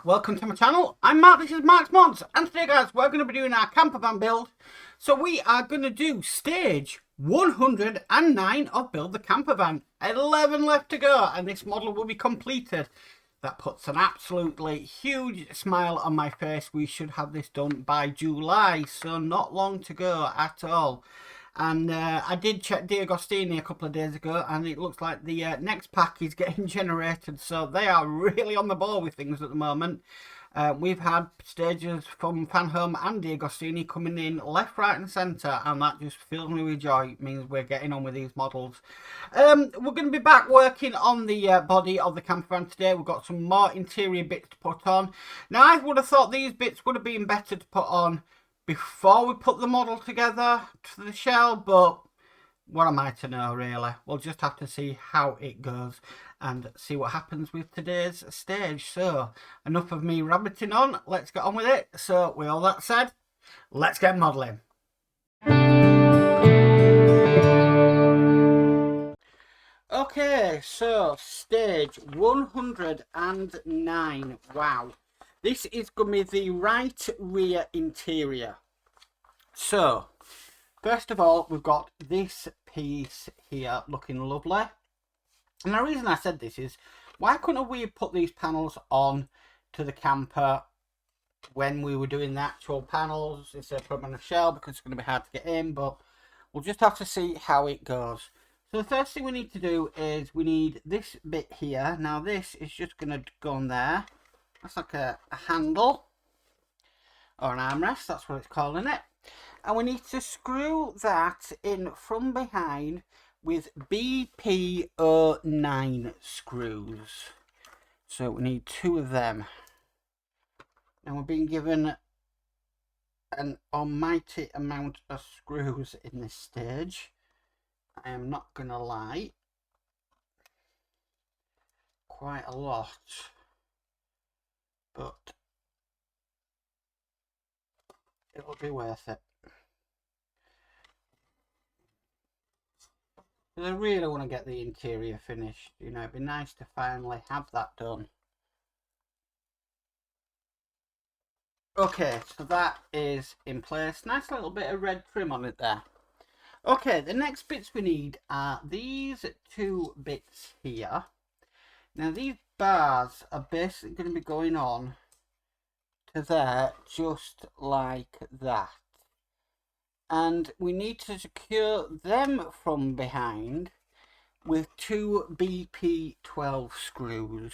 Welcome to my channel. I'm Mark, this is Mark's Mods, and today guys we're going to be doing our camper van build. So we are going to do stage 109 of Build the Camper Van. 11 left to go and this model will be completed. That puts an absolutely huge smile on my face. We should have this done by July, so not long to go at all. And I did check D'Agostini a couple of days ago and it looks like the next pack is getting generated, so they are really on the ball with things at the moment. We've had stages from Fan Home and D'Agostini coming in left, right and centre, and that just fills me with joy. It means we're getting on with these models. We're going to be back working on the body of the camper van today. We've got some more interior bits to put on. Now I would have thought these bits would have been better to put on before we put the model together to the shell, but what am I to know really? We'll just have to see how it goes and see what happens with today's stage. So enough of me rabbiting on, let's get on with it. So with all that said, let's get modelling. Okay, so stage 109. Wow. This is going to be the right rear interior. So, first of all, we've got this piece here looking lovely. And the reason I said this is, why couldn't we put these panels on to the camper when we were doing the actual panels instead of putting them on a shell, because it's going to be hard to get in, but we'll just have to see how it goes. So the first thing we need to do is we need this bit here. Now this is just going to go on there. That's like a handle or an armrest, that's what it's calling it. And we need to screw that in from behind with BP09 screws. So we need 2 of them. Now we're being given an almighty amount of screws in this stage. I am not going to lie. Quite a lot. But it'll be worth it. Because I really want to get the interior finished. You know, it'd be nice to finally have that done. Okay, so that is in place. Nice little bit of red trim on it there. Okay, the next bits we need are these 2 bits here. Now these bars are basically going to be going on to there just like that. And we need to secure them from behind with 2 BP12 screws.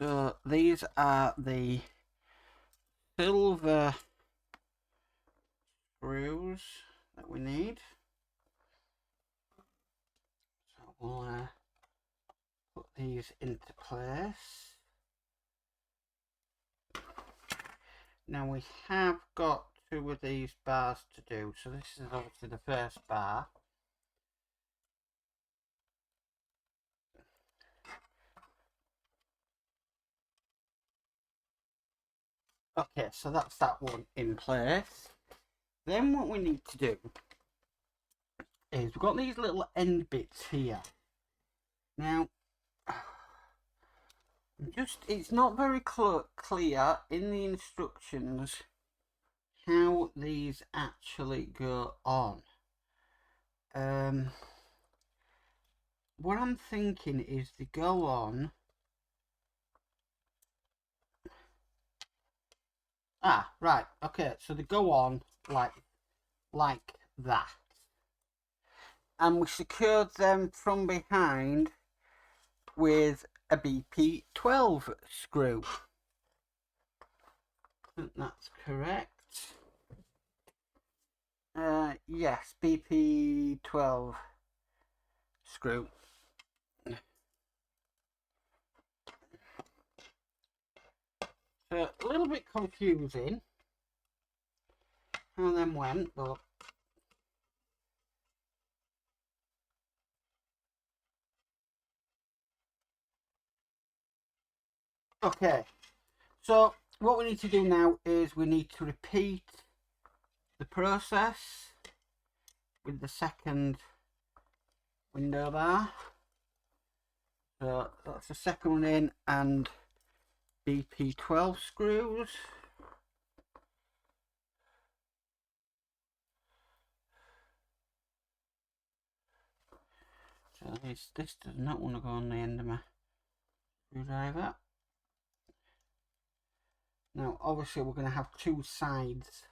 So these are the silver screws that we need. So we'll put these into place. Now we have got 2 of these bars to do. So this is obviously the first bar. Okay, so that's that one in place. Then what we need to do is we've got these little end bits here. Now, it's not very clear in the instructions how these actually go on. What I'm thinking is they go on. Ah, right, okay, so they go on like that. And we secured them from behind with a BP12 screw. I think that's correct. Yes, BP12 screw. So a little bit confusing how them went, but okay. So what we need to do now is we need to repeat the process with the second window bar. So that's the second one in, and BP12 screws. So this does not want to go on the end of my screwdriver. Now obviously we're going to have two sides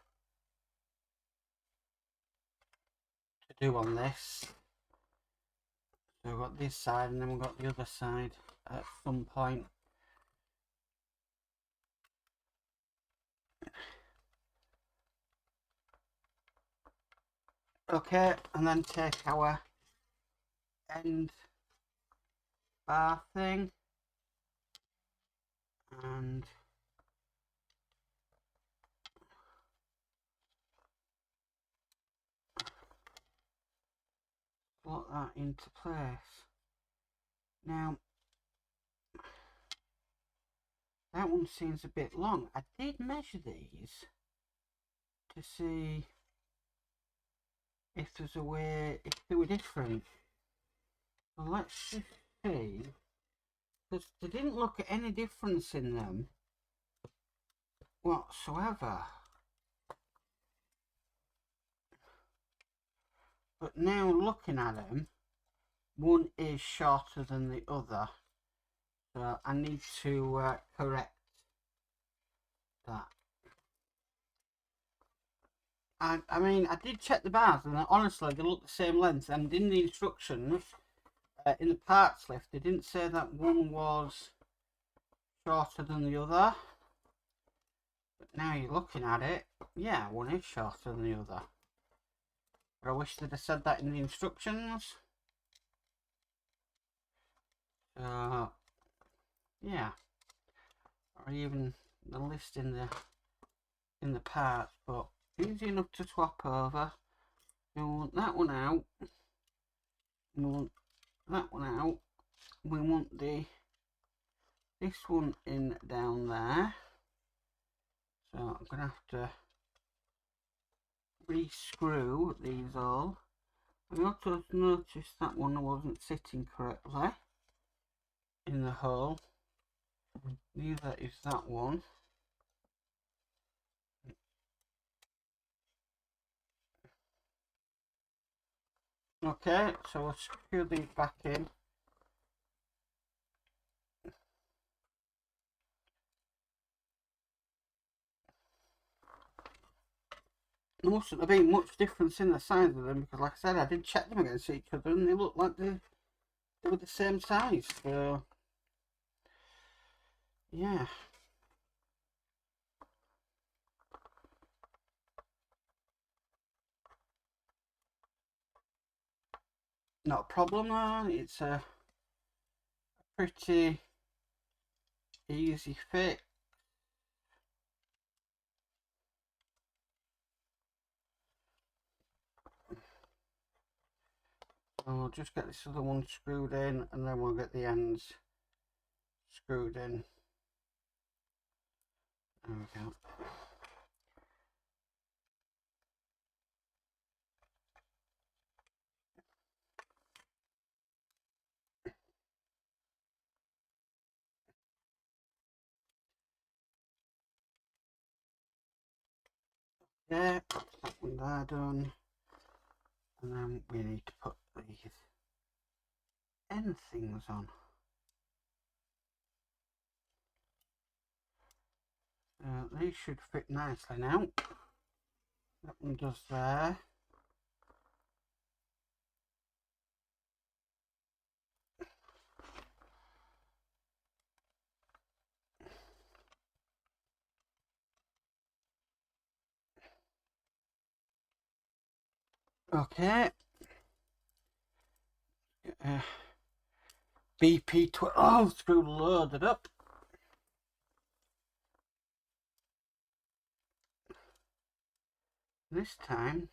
to do on this. So we've got this side and then we've got the other side at some point. Okay, and then take our end bar thing and slot that into place. Now that one seems a bit long. I did measure these to see if there's a way, if they were different. So let's just see, because they didn't look at any difference in them whatsoever. But now looking at them, one is shorter than the other. So I need to correct that. I mean, I did check the bars and honestly they look the same length, and in the instructions, in the parts list, they didn't say that one was shorter than the other. But now you're looking at it, yeah, one is shorter than the other. But I wish they'd have said that in the instructions. Yeah, or even the list in the parts, but easy enough to swap over. We want that one out. We want that one out. We want this one in down there. So I'm gonna have to re-screw these all. I also noticed that one wasn't sitting correctly in the hole. Neither is that one. Okay, so we'll screw these back in. There mustn't have been much difference in the size of them because, like I said, I did check them against each other and they looked like they were the same size. So, yeah. Not a problem though, it's a pretty easy fit. So we'll just get this other one screwed in and then we'll get the ends screwed in. There we go. Yeah, that one there done. And then we need to put these end things on. These should fit nicely now. That one does there. Okay. BP12 screw loaded up. This time,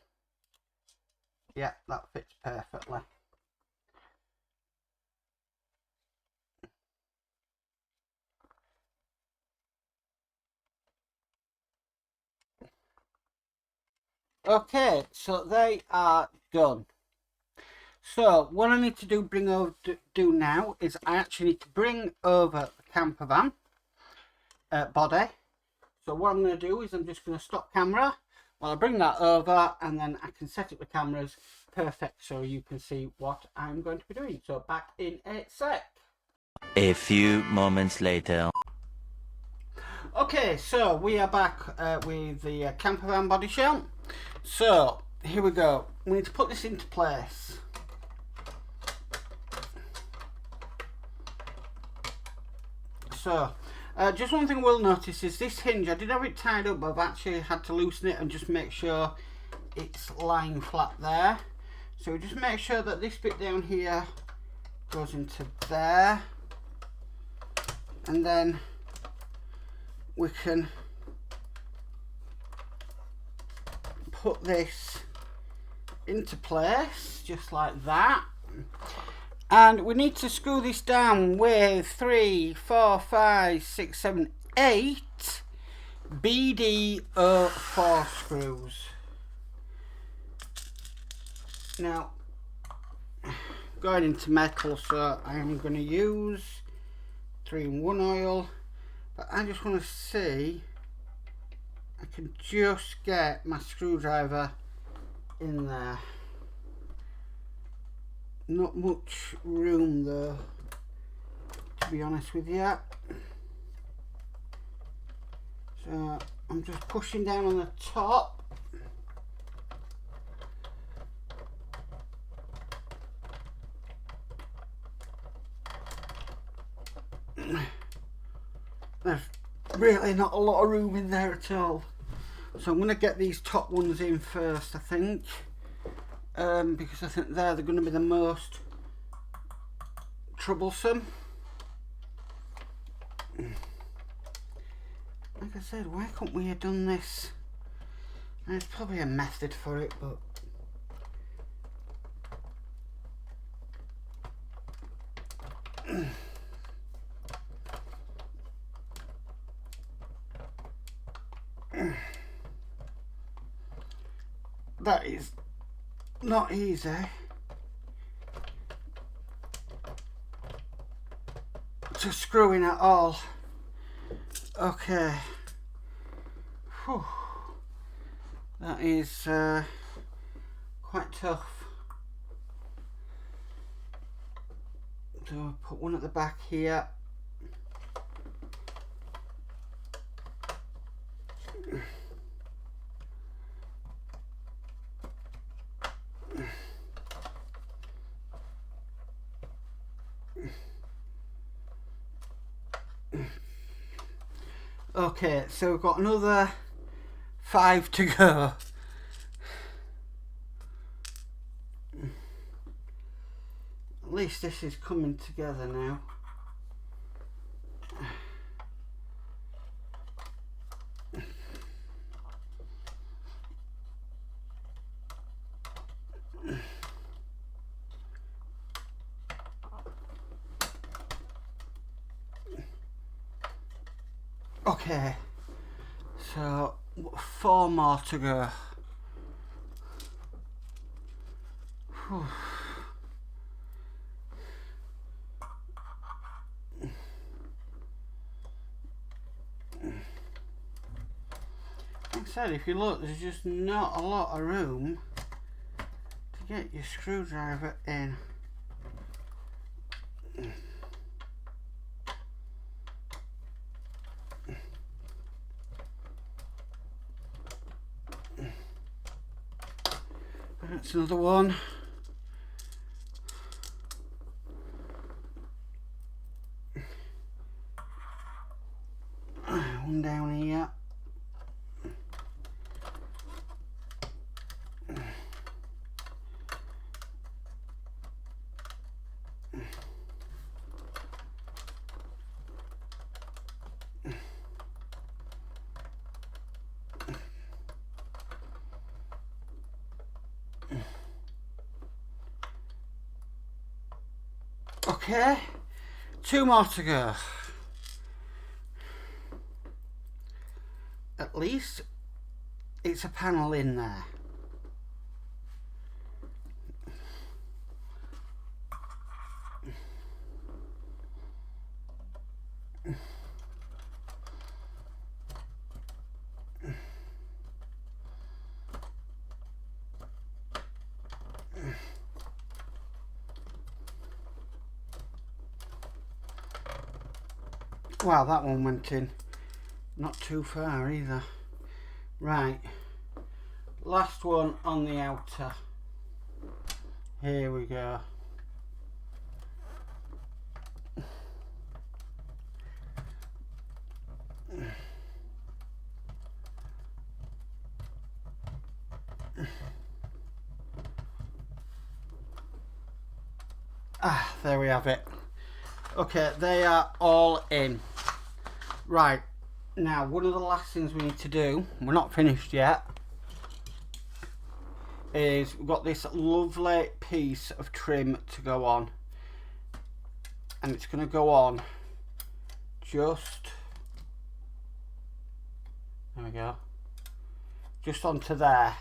yeah, that fits perfectly. Okay, so they are done. So what I need to do now is I actually need to bring over the camper van. body. So what I'm going to do is I'm just going to stop camera while I bring that over, and then I can set up the cameras perfect so you can see what I'm going to be doing. So back in a sec. A few moments later. Okay, so we are back with the campervan body shell. So here we go. We need to put this into place. So just one thing we'll notice is this hinge, I did have it tied up, but I've actually had to loosen it and just make sure it's lying flat there. So we just make sure that this bit down here goes into there, and then we can put this into place just like that. And we need to screw this down with 3, 4, 5, 6, 7, 8 BD04 screws. Now, going into metal, so I am going to use 3-in-1 oil, but I just want to see I can just get my screwdriver in there. Not much room though, to be honest with you. So I'm just pushing down on the top. There's really not a lot of room in there at all. So I'm going to get these top ones in first, I think. Because I think they're going to be the most troublesome. Like I said, why couldn't we have done this? There's probably a method for it, but that is not easy to screw in at all. Okay. Whew. That is quite tough. So I'll put one at the back here. Okay, so we've got another 5 to go. At least this is coming together now. Okay, so 4 more to go. Whew. Like I said, if you look, there's just not a lot of room to get your screwdriver in. That's another one. One down here. Okay, 2 more to go. At least it's a panel in there. Wow, that one went in not too far either. Right, last one on the outer. Here we go. Ah, there we have it. Okay, they are all in. Right, now one of the last things we need to do, we're not finished yet, is we've got this lovely piece of trim to go on. And it's going to go on just, there we go, just onto there,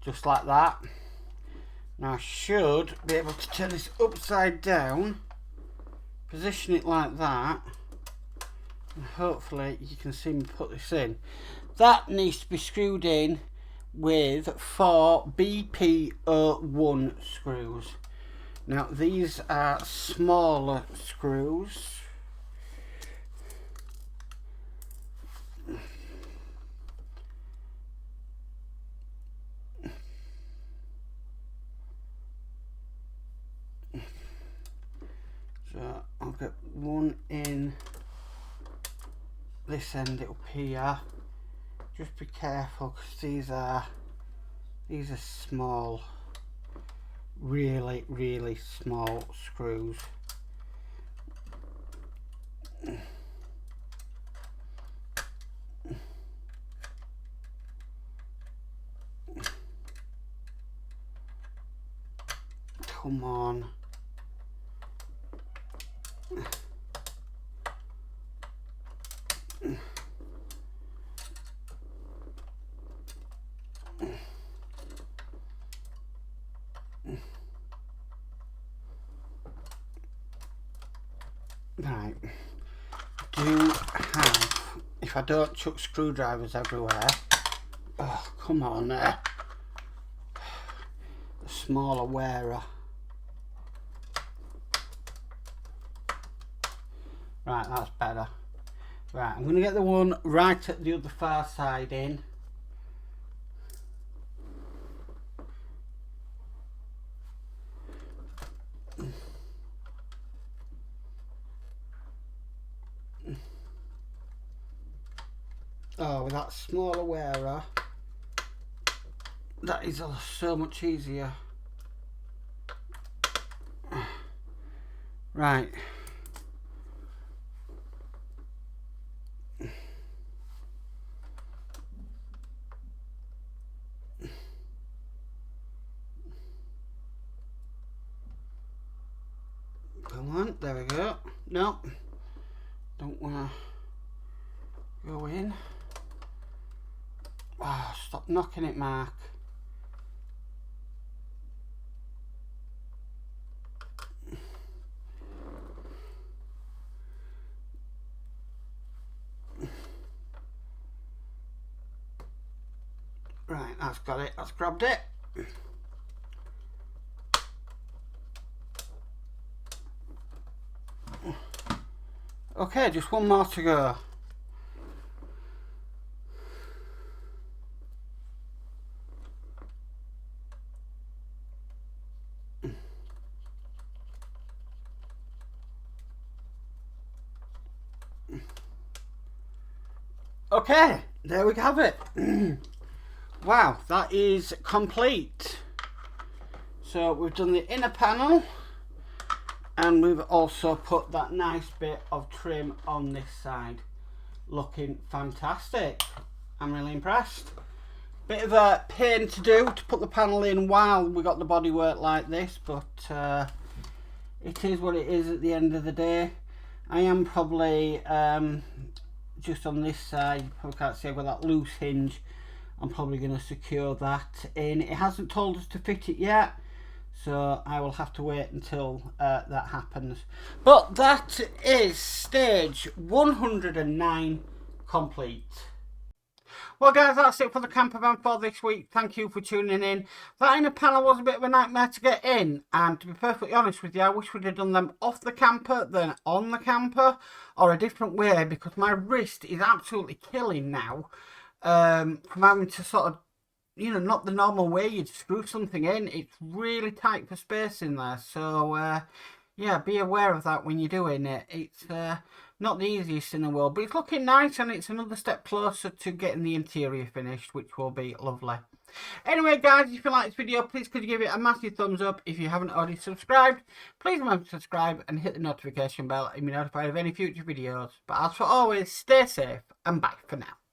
just like that. Now I should be able to turn this upside down, position it like that, and hopefully you can see me put this in. That needs to be screwed in with 4 BP01 screws. Now these are smaller screws. So I'll get one in this end up here. Just be careful because these are small, really small screws. Come on. Right, do have, if I don't chuck screwdrivers everywhere, oh come on there, a smaller wearer. Right, that's better. Right, I'm going to get the one right at the other far side in. Oh, with that smaller wearer, that is so much easier. Right. Come on, there we go. No, don't want to go in. Oh, stop knocking it, Mark. Right, that's got it. That's grabbed it. Okay, just one more to go. Okay, there we have it. Wow, that is complete. So we've done the inner panel and we've also put that nice bit of trim on this side. Looking fantastic. I'm really impressed. Bit of a pain to do to put the panel in while we got the bodywork like this, but it is what it is at the end of the day. I am probably just on this side, you probably can't see, I've got that loose hinge. I'm probably going to secure that in. It hasn't told us to fit it yet, so I will have to wait until that happens. But that is stage 109 complete. Well guys, that's it for the campervan for this week. Thank you for tuning in. That inner panel was a bit of a nightmare to get in, and to be perfectly honest with you, I wish we'd have done them off the camper than on the camper, or a different way, because my wrist is absolutely killing now from having to sort of, you know, not the normal way you'd screw something in. It's really tight for space in there, so yeah, be aware of that when you're doing it. It's not the easiest in the world, but it's looking nice, and it's another step closer to getting the interior finished, which will be lovely. Anyway guys, if you like this video, please could you give it a massive thumbs up. If you haven't already subscribed, please remember to subscribe and hit the notification bell and be notified of any future videos. But as for always, stay safe and bye for now.